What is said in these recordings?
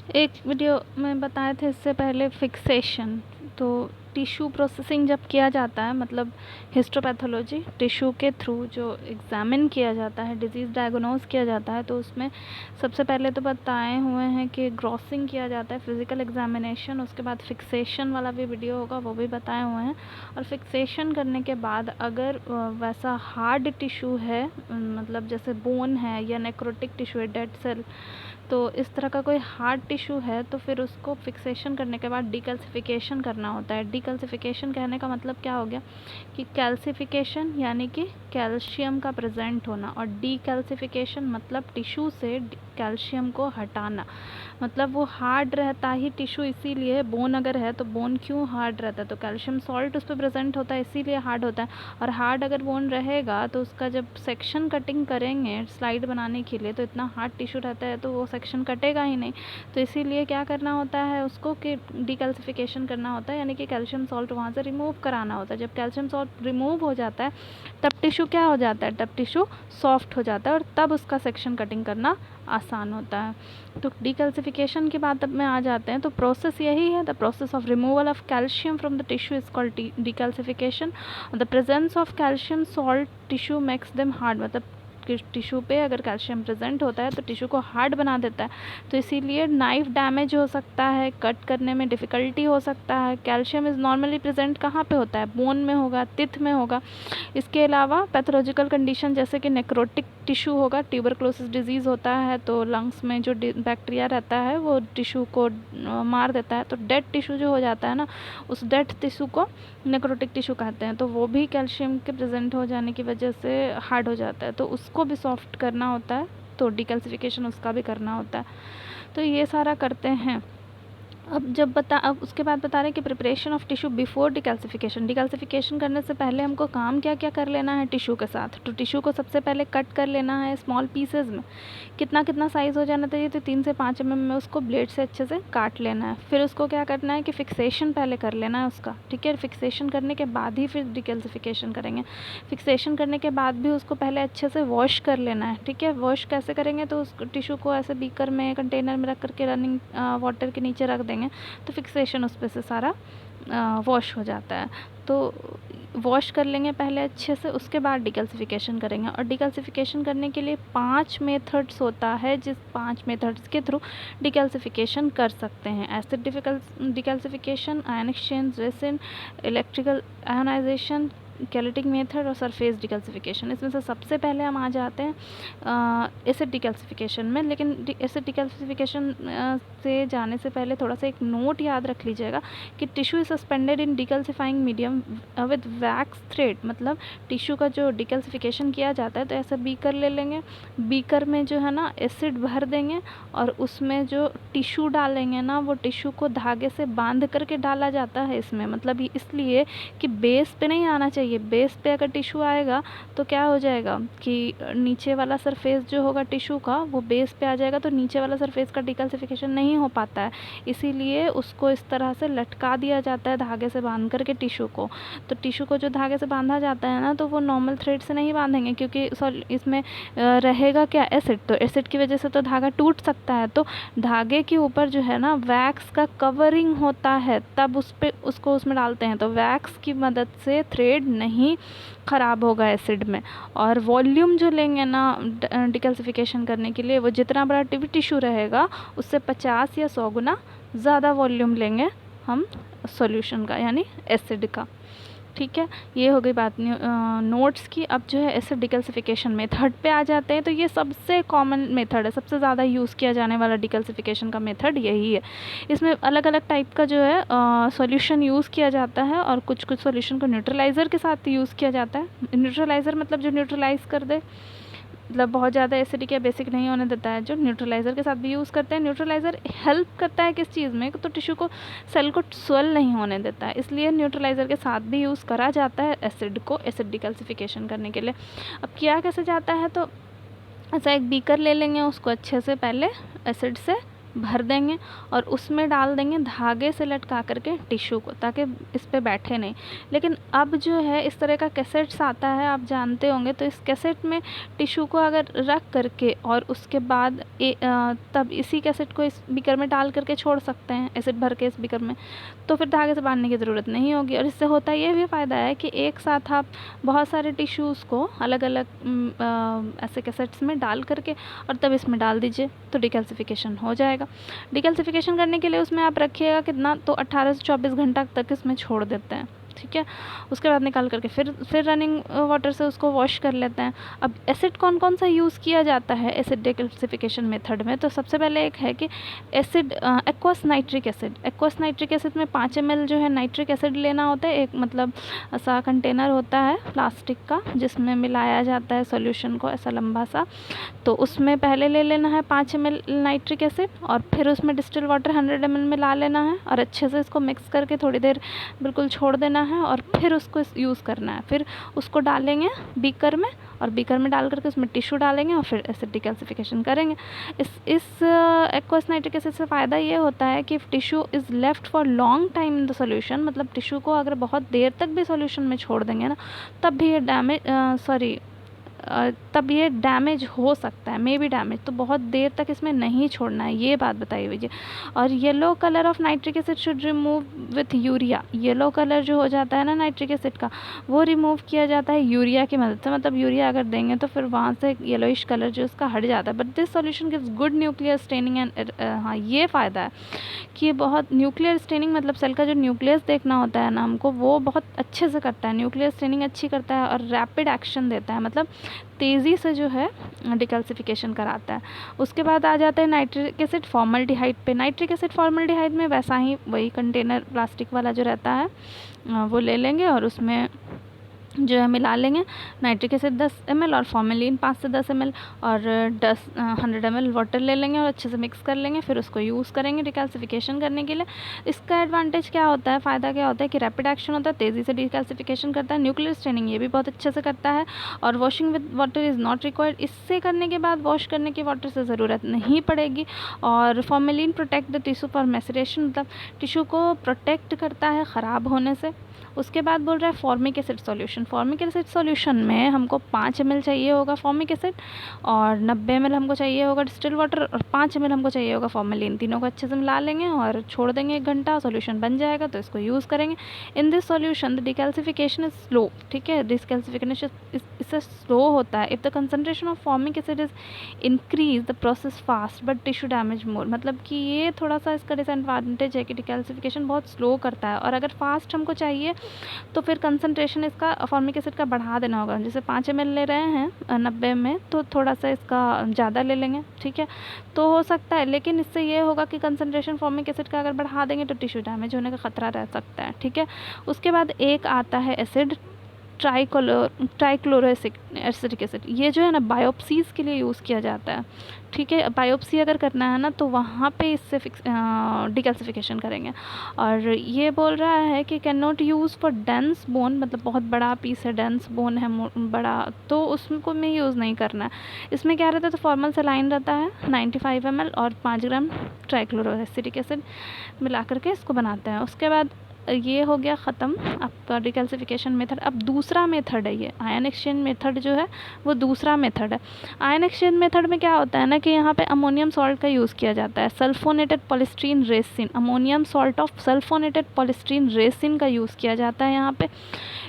एक वीडियो में बताए थे इससे पहले फिक्सेशन। तो टिश्यू प्रोसेसिंग जब किया जाता है, मतलब हिस्टोपैथोलॉजी टिश्यू के थ्रू जो एग्ज़ामिन किया जाता है, डिज़ीज़ डायग्नोज किया जाता है, तो उसमें सबसे पहले तो बताए हुए हैं कि ग्रॉसिंग किया जाता है, फिज़िकल एग्जामिनेशन, उसके बाद फिक्सेशन वाला भी वीडियो होगा, वो भी बताए हुए हैं। और फिक्सेशन करने के बाद अगर वैसा हार्ड टिश्यू है, मतलब जैसे बोन है या नेक्रोटिक टिश्यू है, डेड सेल, तो इस तरह का कोई हार्ड टिश्यू है तो फिर उसको फिक्सेशन करने के बाद डीकैल्सिफिकेशन करना होता है। डीकैल्सिफिकेशन कहने का मतलब क्या हो गया कि कैल्सिफिकेशन यानी कि कैल्शियम का प्रेजेंट होना, और डीकैल्सिफिकेशन मतलब टिश्यू से कैल्शियम को हटाना। मतलब वो हार्ड रहता ही टिश्यू इसीलिए, बोन अगर है तो बोन क्यों हार्ड रहता है, तो कैल्शियम सॉल्ट उस पर प्रेजेंट होता है इसीलिए हार्ड होता है। और हार्ड अगर बोन रहेगा तो उसका जब सेक्शन कटिंग करेंगे स्लाइड बनाने के लिए, तो इतना हार्ड टिश्यू रहता है तो वो सेक्शन कटेगा ही नहीं। तो इसीलिए क्या करना होता है उसको कि डीकैल्सिफिकेशन करना होता है, यानी कि कैल्शियम सॉल्ट वहाँ से रिमूव कराना होता है। जब कैल्शियम सॉल्ट रिमूव हो जाता है तब टिश्यू क्या हो जाता है, तब टिश्यू सॉफ्ट हो जाता है और तब उसका सेक्शन कटिंग करना आसान होता है। तो डीकैल्सिफिकेशन के बाद अब में आ जाते हैं, तो प्रोसेस यही है, the process of removal of calcium from the tissue is called decalcification. The presence of calcium salt tissue makes them hard, मतलब टिश्यू पे अगर कैल्शियम प्रेजेंट होता है तो टिश्यू को हार्ड बना देता है। तो इसीलिए नाइफ डैमेज हो सकता है, कट करने में डिफ़िकल्टी हो सकता है। कैल्शियम इज़ नॉर्मली प्रेजेंट कहाँ पे होता है, बोन में होगा, तिथ में होगा। इसके अलावा पैथोलॉजिकल कंडीशन जैसे कि नेक्रोटिक टिश्यू होगा, ट्यूबरक्लोसिस डिजीज़ होता है तो लंग्स में जो बैक्टीरिया रहता है वो टिश्यू को मार देता है। तो डेड टिश्यू जो हो जाता है ना, उस डेड टिश्यू को नेक्रोटिक टिश्यू कहते हैं। तो वो भी कैल्शियम के प्रेजेंट हो जाने की वजह से हार्ड हो जाता है, तो उसको भी सॉफ्ट करना होता है, तो डीकैल्सिफिकेशन उसका भी करना होता है। तो ये सारा करते हैं। अब उसके बाद बता रहे हैं कि preparation of tissue before decalcification. Decalcification करने से पहले हमको काम क्या क्या कर लेना है टिश्यू के साथ। तो टिश्यू को सबसे पहले कट कर लेना है स्मॉल पीसेज में। कितना कितना साइज़ हो जाना चाहिए, तो 3 से 5 mm में उसको ब्लेड से अच्छे से काट लेना है। फिर उसको क्या करना है कि फिक्सेशन पहले कर लेना है उसका, ठीक है। फिक्सेशन करने के बाद ही फिर डिकैल्सिफिकेशन करेंगे। फिक्सेशन करने के बाद भी उसको पहले अच्छे से वॉश कर लेना है, ठीक है। वॉश कैसे करेंगे, तो उस टिश्यू को ऐसे बीकर में, कंटेनर में रख करके रनिंग वाटर के नीचे रख देंगे, तो फिक्सेशन उस पे से सारा वॉश हो जाता है। तो वॉश कर लेंगे पहले अच्छे से, उसके बाद डिकैल्सिफिकेशन करेंगे। और डिकैल्सिफिकेशन करने के लिए 5 मेथड्स होता है, जिस 5 मेथड्स के थ्रू डिकैल्सिफिकेशन कर सकते हैं। Acid decalcification, ion exchange, resin, electrical ionization, chelating method और सरफेस डिकैल्सिफिकेशन। इसमें से सबसे पहले हम आ जाते हैं एसिड डिकैल्सिफिकेशन में। लेकिन एसिड डिकैल्सिफिकेशन से जाने से पहले थोड़ा सा एक नोट याद रख लीजिएगा कि tissue is suspended in decalcifying medium with wax thread. मतलब टिश्यू का जो डिकैल्सिफिकेशन किया जाता है तो ऐसा बीकर ले लेंगे, बीकर में जो है ना एसिड भर देंगे और उसमें जो टिश्यू डालेंगे ना, वो टिश्यू को धागे से बांध करके डाला जाता है इसमें। मतलब इसलिए कि बेस पे नहीं आना चाहिए। बेस पे अगर टिश्यू आएगा तो क्या हो जाएगा कि नीचे वाला सरफेस जो होगा टिश्यू का वो बेस पे आ जाएगा, तो नीचे वाला सरफेस का डिकैल्सिफिकेशन नहीं हो पाता है। इसीलिए उसको इस तरह से लटका दिया जाता है धागे से बांध करके टिश्यू को। तो टिश्यू को जो धागे से बांधा जाता है ना, तो वो नॉर्मल थ्रेड से नहीं बांधेंगे, क्योंकि इसमें रहेगा क्या, एसिड। तो एसिड की वजह से तो धागा टूट सकता है। तो धागे के ऊपर जो है ना वैक्स का कवरिंग होता है, तब उसको उसमें डालते हैं। तो वैक्स की मदद से थ्रेड नहीं ख़राब होगा एसिड में। और वॉल्यूम जो लेंगे ना डिकैल्सिफिकेशन करने के लिए, वो जितना बड़ा टिश्यू रहेगा उससे 50 या 100 गुना ज़्यादा वॉल्यूम लेंगे हम सॉल्यूशन का, यानी एसिड का, ठीक है। ये हो गई बात नोट्स की। अब जो है एसिड डिकैल्सिफिकेशन मेथड पे आ जाते हैं। तो ये सबसे कॉमन मेथड है, सबसे ज़्यादा यूज़ किया जाने वाला डिकैल्सिफिकेशन का मेथड यही है। इसमें अलग अलग टाइप का जो है सॉल्यूशन यूज़ किया जाता है, और कुछ कुछ सॉल्यूशन को न्यूट्रलाइज़र के साथ यूज़ किया जाता है। न्यूट्रलाइज़र मतलब जो न्यूट्रलाइज़ कर दे, मतलब बहुत ज़्यादा एसिडिक या बेसिक नहीं होने देता है, जो न्यूट्रलाइज़र के साथ भी यूज़ करते हैं। न्यूट्रलाइज़र हेल्प करता है किस चीज़ में, तो टिश्यू को, सेल को स्वेल नहीं होने देता है, इसलिए न्यूट्रलाइज़र के साथ भी यूज़ करा जाता है एसिड को, एसिड डिकैल्सिफिकेशन करने के लिए। अब किया कैसे जाता है, तो ऐसा एक बीकर ले लेंगे, उसको अच्छे से पहले एसिड से भर देंगे और उसमें डाल देंगे धागे से लटका करके टिश्यू को, ताकि इस पे बैठे नहीं। लेकिन अब जो है इस तरह का कैसेट्स आता है, आप जानते होंगे, तो इस कैसेट में टिश्यू को अगर रख करके और उसके बाद तब इसी कैसेट को इस बीकर में डाल करके छोड़ सकते हैं, एसिड भर के इस बीकर में, तो फिर धागे से बांधने की ज़रूरत नहीं होगी। और इससे होता ये भी फ़ायदा है कि एक साथ आप बहुत सारे टिश्यूज़ को अलग अलग ऐसे कैसेट्स में डाल करके और तब इसमें डाल दीजिए तो डिकैल्सिफिकेशन हो जाएगा। डिकैल्सिफिकेशन करने के लिए उसमें आप रखिएगा कितना, तो 18 से 24 घंटा तक इसमें छोड़ देते हैं, ठीक है। उसके बाद निकाल करके फिर रनिंग वाटर से उसको वॉश कर लेते हैं। अब एसिड कौन कौन सा यूज़ किया जाता है एसिड डिकैल्सिफिकेशन मेथड में, तो सबसे पहले एक है कि acid aqueous nitric acid. Aqueous nitric acid में 5 ml जो है नाइट्रिक एसिड लेना होता है। एक मतलब ऐसा कंटेनर होता है प्लास्टिक का जिसमें मिलाया जाता है सॉल्यूशन को, ऐसा लंबा सा, तो उसमें पहले ले लेना है 5 ml नाइट्रिक एसिड और फिर उसमें डिस्टिल वाटर 100 ml मिला लेना है और अच्छे से इसको मिक्स करके थोड़ी देर बिल्कुल छोड़ देना है और फिर उसको यूज़ करना है। फिर उसको डालेंगे बीकर में और बीकर में डाल करके उसमें टिश्यू डालेंगे और फिर एसिड डिकैल्सिफिकेशन करेंगे। इस एक्वस नाइट्रिक एसिड से फ़ायदा ये होता है कि tissue is left for long time in the solution, मतलब टिश्यू को अगर बहुत देर तक भी सॉल्यूशन में छोड़ देंगे ना, तब भी ये तब ये डैमेज हो सकता है, मे बी डैमेज, तो बहुत देर तक इसमें नहीं छोड़ना है, ये बात बताई हुई है। और yellow colour of nitric acid should remove with urea. Yellow colour जो हो जाता है ना नाइट्रिक एसिड का, वो रिमूव किया जाता है यूरिया की मदद से। मतलब यूरिया अगर देंगे तो फिर वहाँ से येलोइश कलर जो उसका हट जाता है। But this solution gives good nuclear staining and हाँ ये फ़ायदा है कि ये बहुत न्यूक्लियर स्टेनिंग, मतलब सेल का जो न्यूक्लियस देखना होता है ना हमको, वो बहुत अच्छे से करता है, न्यूक्लियर स्टेनिंग अच्छी करता है और रैपिड एक्शन देता है, मतलब तेज़ी से जो है डिकैल्सिफिकेशन कराता है। उसके बाद आ जाता है नाइट्रिक एसिड फॉर्मल्डिहाइड पे। नाइट्रिक एसिड फॉर्मल्डिहाइड में वैसा ही वही कंटेनर प्लास्टिक वाला जो रहता है वो ले लेंगे और उसमें जो है मिला लेंगे नाइट्रिक एसिड 10 ml और फॉर्मेलिन 5 से 10 ml और 100 ml वाटर ले लेंगे और अच्छे से मिक्स कर लेंगे। फिर उसको यूज़ करेंगे डिकैल्सिफिकेशन करने के लिए। इसका एडवांटेज क्या होता है, फ़ायदा क्या होता है कि रैपिड एक्शन होता है, तेज़ी से डिकैल्सिफिकेशन करता है, न्यूक्लियर स्टेनिंग ये भी बहुत अच्छे से करता है और washing with water is not required. इससे करने के बाद वॉश करने की वाटर से ज़रूरत नहीं पड़ेगी। और formalin protect the tissue for maceration, मतलब टिश्यू को प्रोटेक्ट करता है ख़राब होने से। उसके बाद बोल रहा है formic acid solution. Formic acid solution में हमको 5 ml चाहिए होगा फॉर्मिक एसिड और 90 ml हमको चाहिए होगा डिस्टिल वाटर और 5 ml हमको चाहिए होगा फॉर्मेलिन। तीनों को अच्छे से मिला लेंगे और छोड़ देंगे 1 घंटा, सॉल्यूशन बन जाएगा तो इसको यूज़ करेंगे। In this solution the decalcification is slow, ठीक है, डिकैल्सिफिकेशन इससे स्लो होता है। If the concentration of formic acid is increase the process fast but tissue damage more, मतलब कि ये थोड़ा सा इसका डिसएडवांटेज है कि डिकैल्सिफिकेशन बहुत स्लो करता है और अगर फास्ट हमको चाहिए तो फिर कंसंट्रेशन इसका फॉर्मिक एसिड का बढ़ा देना होगा। जैसे 5 ml ले रहे हैं 90 में, तो थोड़ा सा इसका ज़्यादा ले लेंगे, ठीक है, तो हो सकता है। लेकिन इससे ये होगा कि कंसंट्रेशन फॉर्मिक एसिड का अगर बढ़ा देंगे तो टिश्यू डैमेज होने का ख़तरा रह सकता है, ठीक है। उसके बाद एक आता है एसिड ट्राइक्लोरोएसिटिक एसिड। ये जो है ना बायोप्सीज़ के लिए यूज़ किया जाता है, ठीक है। बायोप्सी अगर करना है ना तो वहाँ पे इससे डिकैल्सिफिकेशन करेंगे। और ये बोल रहा है कि can not use for dense bone, मतलब बहुत बड़ा पीस है, डेंस बोन है बड़ा, तो उसको में यूज़ नहीं करना है। इसमें क्या रहता है, तो फॉर्मल सलाइन रहता है 95 ml और 5 ग्राम ट्राइक्लोरोएसिटिक एसिड मिला करके इसको बनाते हैं। उसके बाद ये हो गया ख़त्म आपका डिकैल्सिफिकेशन मेथड। अब दूसरा मेथड है ये आयन एक्सचेंज मेथड जो है वो दूसरा मेथड है। आयन एक्सचेंज मेथड में क्या होता है ना कि यहाँ पे अमोनियम सॉल्ट का यूज़ किया जाता है, sulfonated polystyrene resin, ammonium salt of sulfonated polystyrene resin का यूज़ किया जाता है यहाँ पे।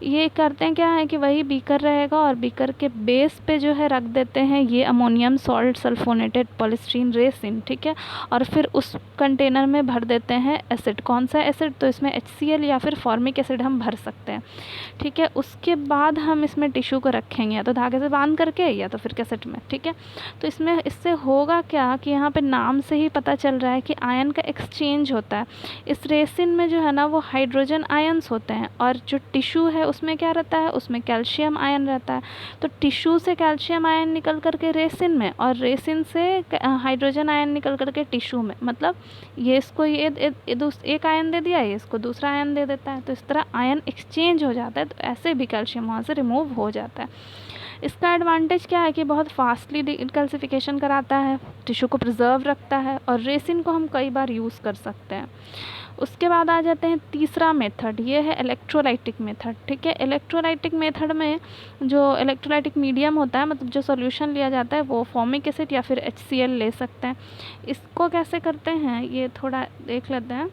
ये करते हैं क्या है कि वही बीकर रहेगा और बीकर के बेस पे जो है रख देते हैं ये ammonium salt sulfonated polystyrene resin, ठीक है, और फिर उस कंटेनर में भर देते हैं एसिड। कौन सा एसिड, तो इसमें HCl या फिर फॉर्मिक एसिड हम भर सकते हैं, ठीक है। उसके बाद हम इसमें टिश्यू को रखेंगे या तो धागे से बांध करके या तो फिर कैसेट में, ठीक है। तो इससे होगा क्या कि यहाँ पे नाम से ही पता चल रहा है कि आयन का एक्सचेंज होता है। इस रेसिन में जो है ना वो हाइड्रोजन आयन्स होते हैं और जो टिश्यू है उसमें क्या रहता है, उसमें कैल्शियम आयन रहता है। तो टिश्यू से कैल्शियम आयन निकल करके रेसिन में और रेसिन से हाइड्रोजन आयन निकल करके टिश्यू में, मतलब ये इसको एक आयन दे दिया, ये इसको दूसरा आयन दे देता है, तो इस तरह आयन एक्सचेंज हो जाता है। तो ऐसे भी कैल्शियम वहाँ से रिमूव हो जाता है। इसका एडवांटेज क्या है कि बहुत फास्टली डिकैल्सिफिकेशन कराता है, टिश्यू को प्रिजर्व रखता है और रेसिन को हम कई बार यूज़ कर सकते हैं। उसके बाद आ जाते हैं तीसरा मेथड, ये है इलेक्ट्रोलाइटिक मेथड। ठीक है, इलेक्ट्रोलाइटिक मेथड में जो इलेक्ट्रोलाइटिक मीडियम होता है, मतलब जो सॉल्यूशन लिया जाता है वो फॉर्मिक एसिड या फिर HCl ले सकते हैं। इसको कैसे करते हैं ये थोड़ा देख लेते हैं।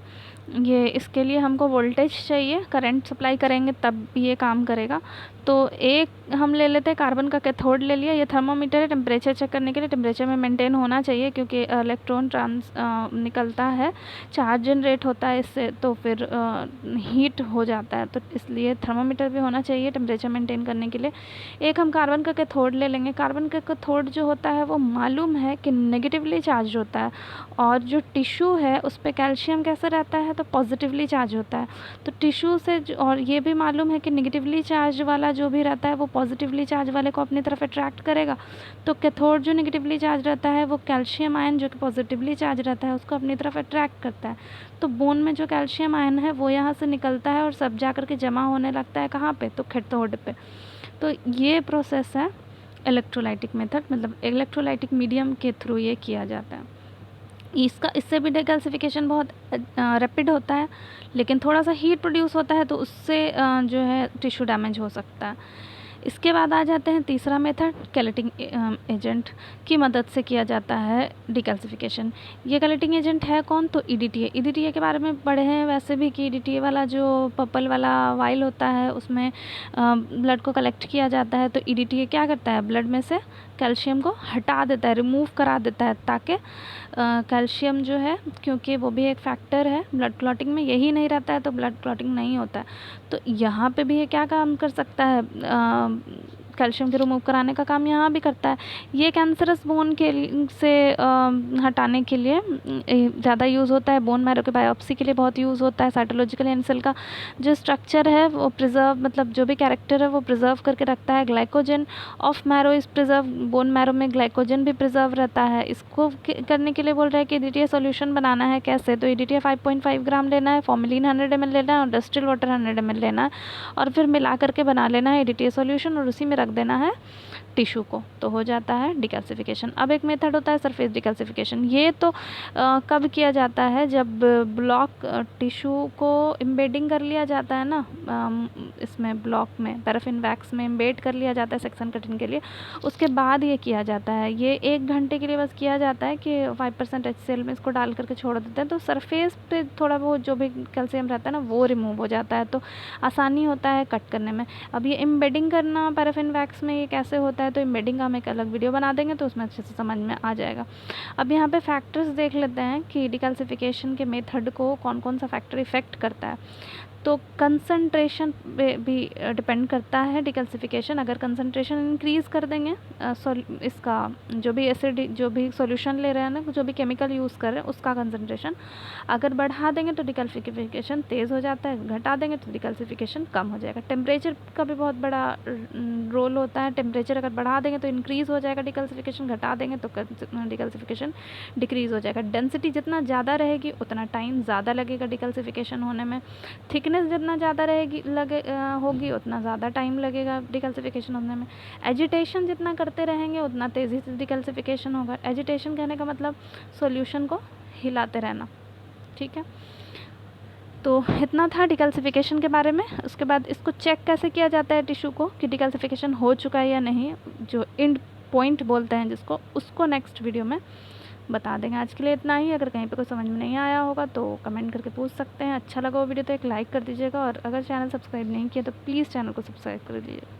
ये इसके लिए हमको वोल्टेज चाहिए, करंट सप्लाई करेंगे तब ये काम करेगा। तो एक हम ले लेते हैं कार्बन का कैथोड ले लिया। ये थर्मोमीटर है, टेम्परेचर चेक करने के लिए। टेम्परेचर में मेंटेन होना चाहिए क्योंकि इलेक्ट्रॉन निकलता है, चार्ज जनरेट होता है इससे, तो फिर हीट हो जाता है, तो इसलिए थर्मोमीटर भी होना चाहिए टेम्परेचर मेंटेन करने के लिए। एक हम कार्बन का कैथोड ले लेंगे। कार्बन का कैथोड जो होता है वो मालूम है कि नेगेटिवली चार्ज होता है, और जो टिश्यू है उस पर कैल्शियम कैसे रहता है, तो पॉजिटिवली चार्ज होता है। तो टिश्यू से और ये भी मालूम है कि नेगेटिवली चार्ज वाला जो भी रहता है वो पॉजिटिवली चार्ज वाले को अपनी तरफ अट्रैक्ट करेगा। तो कैथोड जो नेगेटिवली चार्ज रहता है वो कैल्शियम आयन जो कि पॉजिटिवली चार्ज रहता है उसको अपनी तरफ अट्रैक्ट करता है। तो बोन में जो कैल्शियम आयन है वो यहाँ से निकलता है और सब जा कर के जमा होने लगता है कहाँ पे, तो कैथोड पे। तो ये प्रोसेस है इलेक्ट्रोलाइटिक मेथड, मतलब इलेक्ट्रोलाइटिक मीडियम के थ्रू ये किया जाता है। इससे भी डिकैल्सिफिकेशन बहुत रैपिड होता है, लेकिन थोड़ा सा हीट प्रोड्यूस होता है तो उससे जो है टिश्यू डैमेज हो सकता है। इसके बाद आ जाते हैं तीसरा मेथड, कैलेटिंग एजेंट की मदद से किया जाता है डिकैल्सिफिकेशन। ये कैलेटिंग एजेंट है कौन, तो EDTA। EDTA के बारे में पढ़े हैं वैसे भी कि EDTA वाला जो पर्पल वाला वाइल होता है उसमें ब्लड को कलेक्ट किया जाता है। तो EDTA क्या करता है, ब्लड में से कैल्शियम को हटा देता है, रिमूव करा देता है, ताकि कैल्शियम जो है, क्योंकि वो भी एक फैक्टर है ब्लड क्लॉटिंग में, यही नहीं रहता है तो ब्लड क्लॉटिंग नहीं होता है। तो यहाँ पे भी ये क्या काम कर सकता है, कैल्शियम के रिमूव कराने का काम यहाँ भी करता है। ये कैंसरस बोन के से हटाने के लिए ज़्यादा यूज़ होता है। बोन मैरो के बायोप्सी के लिए बहुत यूज़ होता है। साइटोलॉजिकल एनसेल का जो स्ट्रक्चर है वो प्रिजर्व, मतलब जो भी कैरेक्टर है वो प्रिजर्व करके रखता है। Glycogen of marrow is preserve, bone marrow में ग्लाइकोजन भी प्रिजर्व रहता है। इसको करने के लिए बोल रहा है कि EDTA सॉल्यूशन बनाना है। कैसे, तो EDTA 5.5 ग्राम लेना है, फॉर्मेलिन 100 ml लेना है और डिस्टिल वाटर 100 ml लेना है, और फिर मिला करके बना लेना है EDTA सॉल्यूशन और उसी में रख देना है टिश्यू को, तो हो जाता है डिकैल्सिफिकेशन। अब एक मेथड होता है सरफेस डिकैल्सिफिकेशन। ये तो कब किया जाता है, जब ब्लॉक टिश्यू को एम्बेडिंग कर लिया जाता है ना, इसमें ब्लॉक में पैराफिन वैक्स में एम्बेड कर लिया जाता है सेक्शन कटिंग के लिए, उसके बाद ये किया जाता है। ये 1 घंटे के लिए बस किया जाता है कि 5% HCl में इसको डाल करके छोड़ देते हैं, तो सरफेस पे थोड़ा बहुत जो भी कैल्शियम रहता है ना वो रिमूव हो जाता है, तो आसानी होता है कट करने में। अब ये एम्बेडिंग करना पैराफिन वैक्स में ये कैसे होता है, तो एम्बेडिंग का हम एक अलग वीडियो बना देंगे तो उसमें अच्छे से समझ में आ जाएगा। अब यहाँ पे फैक्टर्स देख लेते हैं कि डिकैल्सिफिकेशन के मेथड को कौन कौन सा फैक्टर इफ़ेक्ट करता है। तो कंसंट्रेशन पे भी डिपेंड करता है डिकैल्सिफिकेशन। अगर कंसंट्रेशन इंक्रीज़ कर देंगे इसका जो भी एसिड, जो भी सॉल्यूशन ले रहे हैं ना, जो भी केमिकल यूज़ कर रहे हैं उसका कंसंट्रेशन अगर बढ़ा देंगे तो डिकैल्सिफिकेशन तेज़ हो जाता है, घटा देंगे तो डिकैल्सिफिकेशन कम हो जाएगा। टेम्परेचर का भी बहुत बड़ा रोल होता है। टेम्परेचर अगर बढ़ा देंगे तो इंक्रीज़ हो जाएगा डिकैल्सिफिकेशन, घटा देंगे तो डिकैल्सिफिकेशन डिक्रीज़ हो जाएगा। डेंसिटी जितना ज़्यादा रहेगी उतना टाइम ज़्यादा लगेगा डिकैल्सिफिकेशन होने में। थिकनेस जितना ज़्यादा होगी उतना ज़्यादा टाइम लगेगा डिकैल्सिफिकेशन होने में। एजिटेशन जितना करते रहेंगे उतना तेज़ी से डिकैल्सिफिकेशन होगा। एजिटेशन कहने का मतलब सॉल्यूशन को हिलाते रहना, ठीक है। तो इतना था डिकैल्सिफिकेशन के बारे में। उसके बाद इसको चेक कैसे किया जाता है टिश्यू को कि डिकैल्सिफिकेशन हो चुका है या नहीं, जो एंड पॉइंट बोलते हैं जिसको, उसको नेक्स्ट वीडियो में बता देंगे। आज के लिए इतना ही। अगर कहीं पे कोई समझ में नहीं आया होगा तो कमेंट करके पूछ सकते हैं। अच्छा लगा वो वीडियो तो एक लाइक कर दीजिएगा, और अगर चैनल सब्सक्राइब नहीं किया तो प्लीज़ चैनल को सब्सक्राइब कर दीजिएगा।